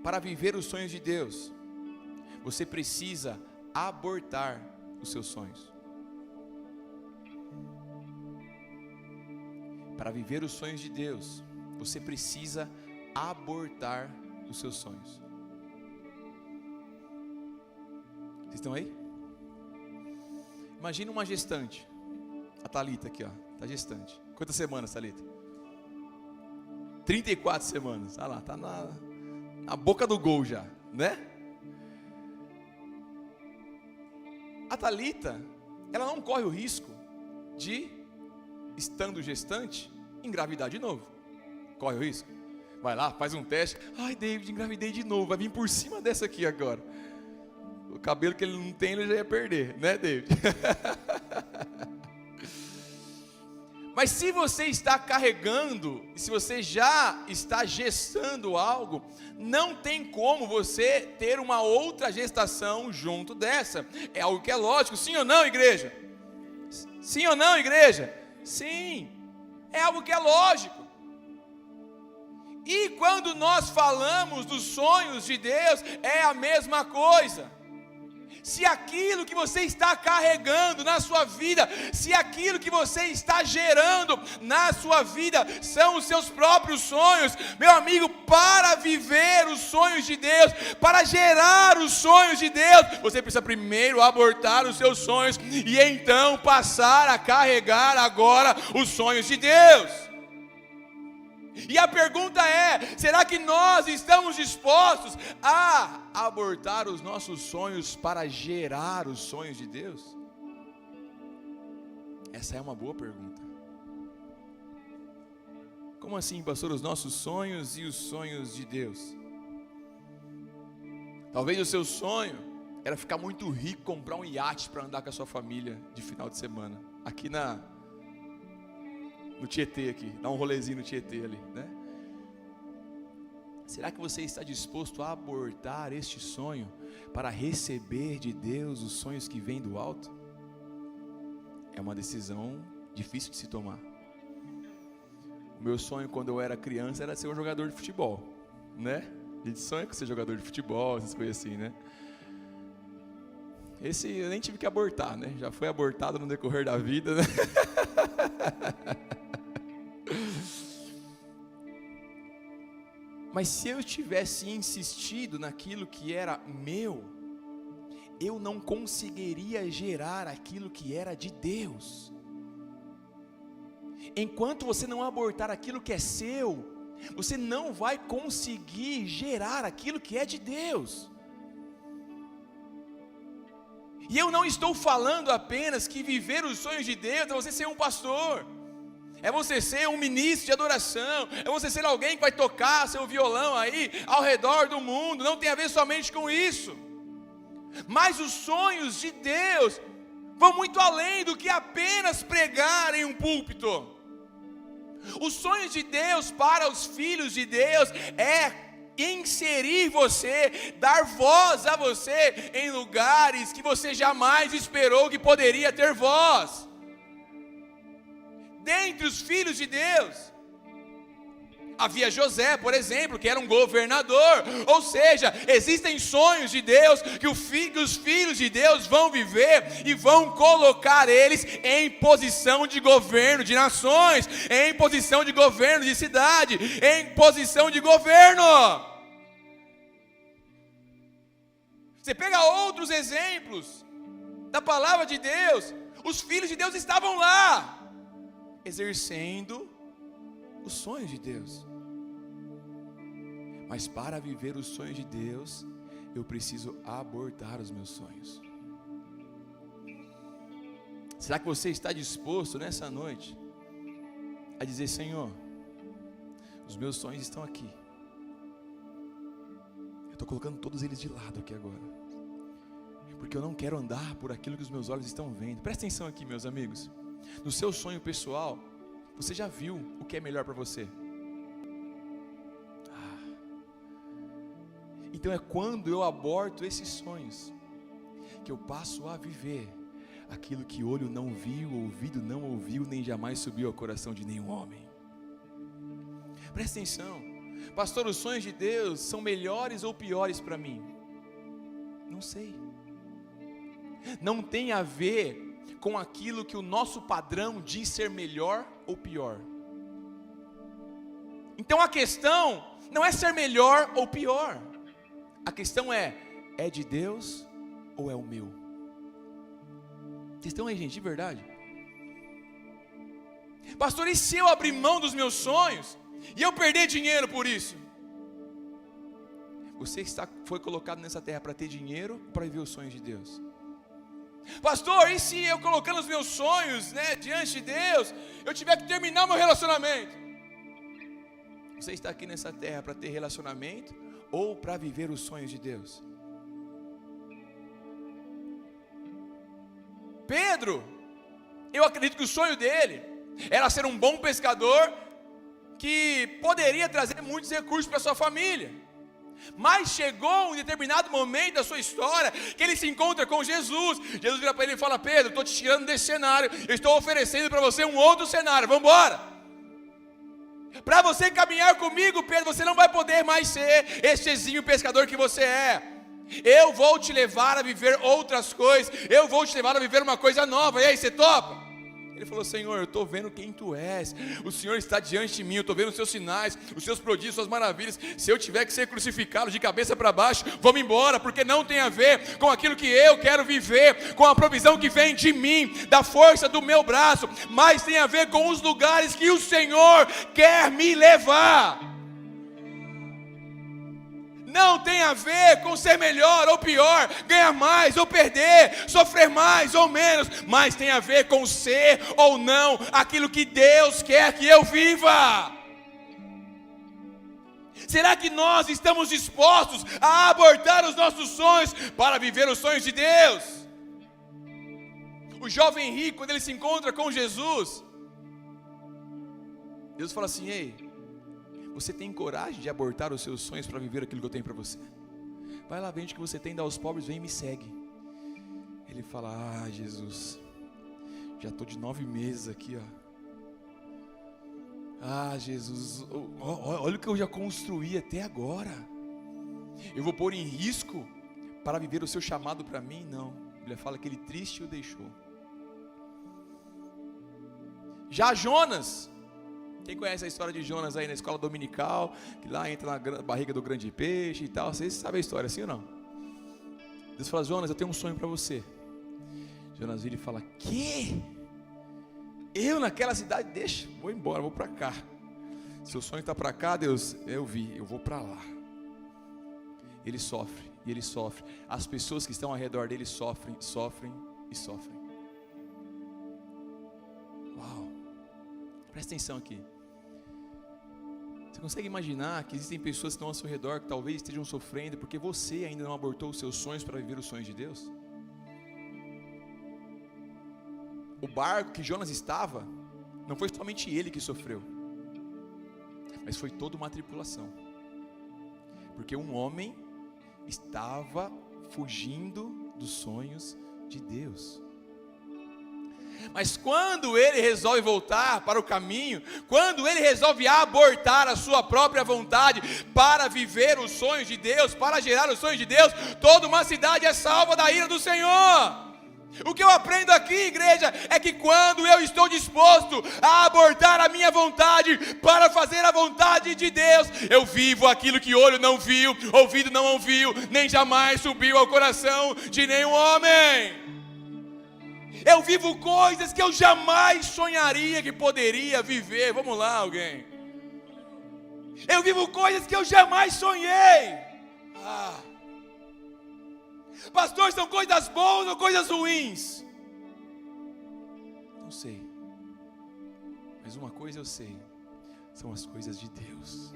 para viver os sonhos de Deus, você precisa abortar os seus sonhos. Para viver os sonhos de Deus, você precisa abortar os seus sonhos. Vocês estão aí? Imagina uma gestante. A Thalita aqui, ó, tá gestante. Quantas semanas, Thalita? 34 semanas. Olha lá, tá na boca do gol já, né? A Thalita, ela não corre o risco de, estando gestante, engravidar de novo. Corre o risco? Vai lá, faz um teste. Ai, David, engravidei de novo. Vai vir por cima dessa aqui agora. O cabelo que ele não tem, ele já ia perder, né, David? Mas se você está carregando, se você já está gestando algo, não tem como você ter uma outra gestação junto dessa. É algo que é lógico, sim ou não, igreja? Sim ou não, igreja? Sim, é algo que é lógico. E quando nós falamos dos sonhos de Deus, é a mesma coisa. Se aquilo que você está carregando na sua vida, se aquilo que você está gerando na sua vida são os seus próprios sonhos, meu amigo, para viver os sonhos de Deus, para gerar os sonhos de Deus, você precisa primeiro abortar os seus sonhos e então passar a carregar agora os sonhos de Deus. E a pergunta é: será que nós estamos dispostos a abortar os nossos sonhos para gerar os sonhos de Deus? Essa é uma boa pergunta. Como assim, pastor, os nossos sonhos e os sonhos de Deus? Talvez o seu sonho era ficar muito rico, comprar um iate para andar com a sua família de final de semana, aqui no Tietê aqui, dá um rolezinho no Tietê ali, né? Será que você está disposto a abortar este sonho para receber de Deus os sonhos que vêm do alto? É uma decisão difícil de se tomar. O meu sonho quando eu era criança era ser um jogador de futebol, né? A gente sonha com ser jogador de futebol, essas coisas assim, né? Esse eu nem tive que abortar, né? Já foi abortado no decorrer da vida, né? Mas se eu tivesse insistido naquilo que era meu, eu não conseguiria gerar aquilo que era de Deus. Enquanto você não abortar aquilo que é seu, você não vai conseguir gerar aquilo que é de Deus. E eu não estou falando apenas que viver os sonhos de Deus é você ser um pastor, é você ser um ministro de adoração, é você ser alguém que vai tocar seu violão aí ao redor do mundo. Não tem a ver somente com isso. Mas os sonhos de Deus vão muito além do que apenas pregar em um púlpito. Os sonhos de Deus para os filhos de Deus é inserir você, dar voz a você em lugares que você jamais esperou que poderia ter voz. Dentre os filhos de Deus havia José, por exemplo, que era um governador. Ou seja, existem sonhos de Deus que os filhos de Deus vão viver e vão colocar eles em posição de governo de nações, em posição de governo de cidade, em posição de governo. Você pega outros exemplos da palavra de Deus, os filhos de Deus estavam lá, exercendo os sonhos de Deus. Mas para viver os sonhos de Deus, eu preciso abortar os meus sonhos. Será que você está disposto nessa noite a dizer: Senhor, os meus sonhos estão aqui, eu estou colocando todos eles de lado aqui agora, porque eu não quero andar por aquilo que os meus olhos estão vendo. Presta atenção aqui, meus amigos. No seu sonho pessoal, você já viu o que é melhor para você? Então é quando eu aborto esses sonhos que eu passo a viver aquilo que olho não viu, ouvido não ouviu, nem jamais subiu ao coração de nenhum homem. Presta atenção, Pastor, os sonhos de Deus são melhores ou piores para mim? Não sei. Não tem a ver com aquilo que o nosso padrão diz ser melhor ou pior. Então a questão não é ser melhor ou pior. A questão é de Deus ou é o meu? Vocês estão aí, gente, de verdade? Pastor, e se eu abrir mão dos meus sonhos e eu perder dinheiro por isso? Você foi colocado nessa terra para ter dinheiro ou para viver os sonhos de Deus? Pastor, e se eu colocando os meus sonhos, diante de Deus, eu tiver que terminar meu relacionamento? Você está aqui nessa terra para ter relacionamento ou para viver os sonhos de Deus? Pedro, eu acredito que o sonho dele era ser um bom pescador que poderia trazer muitos recursos para sua família. Mas chegou um determinado momento da sua história que ele se encontra com Jesus. Jesus vira para ele e fala: Pedro, estou te tirando desse cenário, eu estou oferecendo para você um outro cenário, vamos embora. Para você caminhar comigo, Pedro, você não vai poder mais ser esse exímio pescador que você é. Eu vou te levar a viver outras coisas, eu vou te levar a viver uma coisa nova. E aí, você topa? Ele falou: Senhor, eu estou vendo quem Tu és, o Senhor está diante de mim, eu estou vendo os Seus sinais, os Seus prodígios, Suas maravilhas. Se eu tiver que ser crucificado de cabeça para baixo, vamos embora, porque não tem a ver com aquilo que eu quero viver, com a provisão que vem de mim, da força do meu braço, mas tem a ver com os lugares que o Senhor quer me levar. Não tem a ver com ser melhor ou pior, ganhar mais ou perder, sofrer mais ou menos, mas tem a ver com ser ou não aquilo que Deus quer que eu viva. Será que nós estamos dispostos a abortar os nossos sonhos para viver os sonhos de Deus? O jovem rico, quando ele se encontra com Jesus, Deus fala assim: ei, você tem coragem de abortar os seus sonhos para viver aquilo que eu tenho para você? Vai lá, vende o que você tem, dá aos pobres, vem e me segue. Ele fala: ah, Jesus, já estou de 9 meses aqui, Ah, Jesus, olha o que eu já construí até agora. Eu vou pôr em risco para viver o seu chamado para mim? Não. A Bíblia fala que ele triste o deixou. Já Jonas, quem conhece a história de Jonas aí na escola dominical, que lá entra na barriga do grande peixe e tal, vocês sabem a história, assim ou não? Deus fala: Jonas, eu tenho um sonho para você. Jonas vira e fala: que? Eu naquela cidade? Deixa, vou embora, vou para cá. Seu sonho está para cá, Deus, eu vou para lá. Ele sofre, e ele sofre. As pessoas que estão ao redor dele sofrem. Uau, presta atenção aqui. Você consegue imaginar que existem pessoas que estão ao seu redor que talvez estejam sofrendo porque você ainda não abortou os seus sonhos para viver os sonhos de Deus? O barco que Jonas estava, não foi somente ele que sofreu, mas foi toda uma tripulação, porque um homem estava fugindo dos sonhos de Deus. Mas quando ele resolve voltar para o caminho, quando ele resolve abortar a sua própria vontade para viver os sonhos de Deus, para gerar os sonhos de Deus, toda uma cidade é salva da ira do Senhor. O que eu aprendo aqui, igreja, é que quando eu estou disposto a abortar a minha vontade para fazer a vontade de Deus, eu vivo aquilo que olho não viu, ouvido não ouviu, nem jamais subiu ao coração de nenhum homem. Eu vivo coisas que eu jamais sonharia que poderia viver. Vamos lá, alguém. Eu vivo coisas que eu jamais sonhei. Pastor, são coisas boas ou coisas ruins? Não sei. Mas uma coisa eu sei: são as coisas de Deus.